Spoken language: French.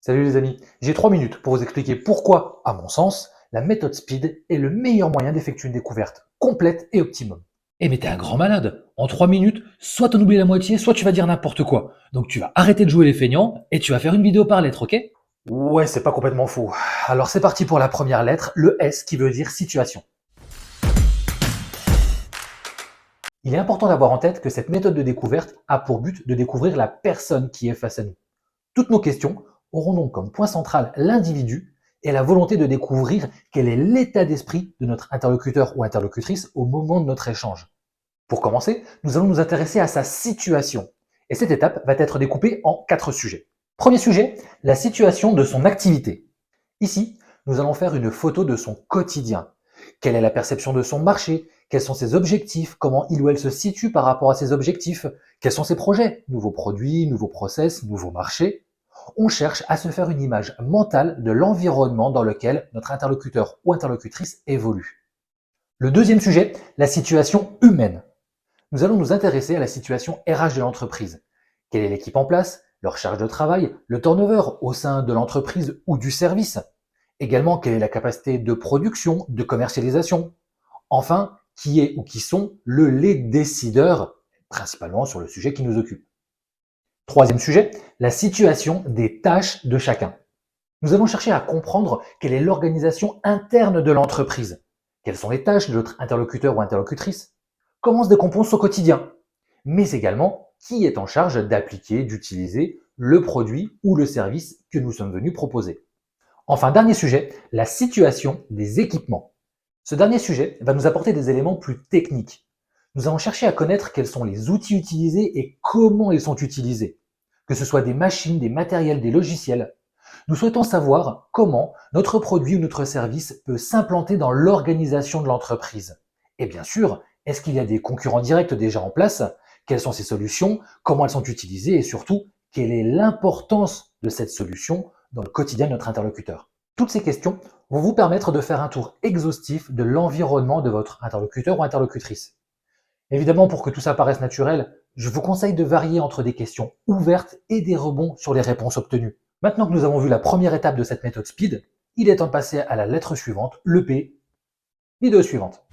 Salut les amis, j'ai 3 minutes pour vous expliquer pourquoi, à mon sens, la méthode SPEED est le meilleur moyen d'effectuer une découverte complète et optimum. Eh mais t'es un grand malade. En 3 minutes, soit t'en oublies la moitié, soit tu vas dire n'importe quoi. Donc tu vas arrêter de jouer les feignants et tu vas faire une vidéo par lettre, ok? Ouais, c'est pas complètement faux. Alors c'est parti pour la première lettre, le S qui veut dire situation. Il est important d'avoir en tête que cette méthode de découverte a pour but de découvrir la personne qui est face à nous. Toutes nos questions auront donc comme point central l'individu et la volonté de découvrir quel est l'état d'esprit de notre interlocuteur ou interlocutrice au moment de notre échange. Pour commencer, nous allons nous intéresser à sa situation. Et cette étape va être découpée en 4 sujets. Premier sujet, la situation de son activité. Ici, nous allons faire une photo de son quotidien. Quelle est la perception de son marché? Quels sont ses objectifs? Comment il ou elle se situe par rapport à ses objectifs? Quels sont ses projets? Nouveaux produits, nouveaux process, nouveaux marchés? On cherche à se faire une image mentale de l'environnement dans lequel notre interlocuteur ou interlocutrice évolue. Le deuxième sujet, la situation humaine. Nous allons nous intéresser à la situation RH de l'entreprise. Quelle est l'équipe en place, leur charge de travail, le turnover au sein de l'entreprise ou du service. Également, quelle est la capacité de production, de commercialisation. Enfin, qui est ou qui sont les décideurs, principalement sur le sujet qui nous occupe. Troisième sujet, la situation des tâches de chacun. Nous allons chercher à comprendre quelle est l'organisation interne de l'entreprise. Quelles sont les tâches de notre interlocuteur ou interlocutrice? Comment se décompose son quotidien? Mais également, qui est en charge d'appliquer, d'utiliser le produit ou le service que nous sommes venus proposer. Enfin, dernier sujet, la situation des équipements. Ce dernier sujet va nous apporter des éléments plus techniques. Nous allons chercher à connaître quels sont les outils utilisés et comment ils sont utilisés. Que ce soit des machines, des matériels, des logiciels. Nous souhaitons savoir comment notre produit ou notre service peut s'implanter dans l'organisation de l'entreprise. Et bien sûr, est-ce qu'il y a des concurrents directs déjà en place? Quelles sont ces solutions? Comment elles sont utilisées? Et surtout, quelle est l'importance de cette solution dans le quotidien de notre interlocuteur? Toutes ces questions vont vous permettre de faire un tour exhaustif de l'environnement de votre interlocuteur ou interlocutrice. Évidemment, pour que tout ça paraisse naturel, je vous conseille de varier entre des questions ouvertes et des rebonds sur les réponses obtenues. Maintenant que nous avons vu la première étape de cette méthode SPEED, il est temps de passer à la lettre suivante, le P, vidéo suivante.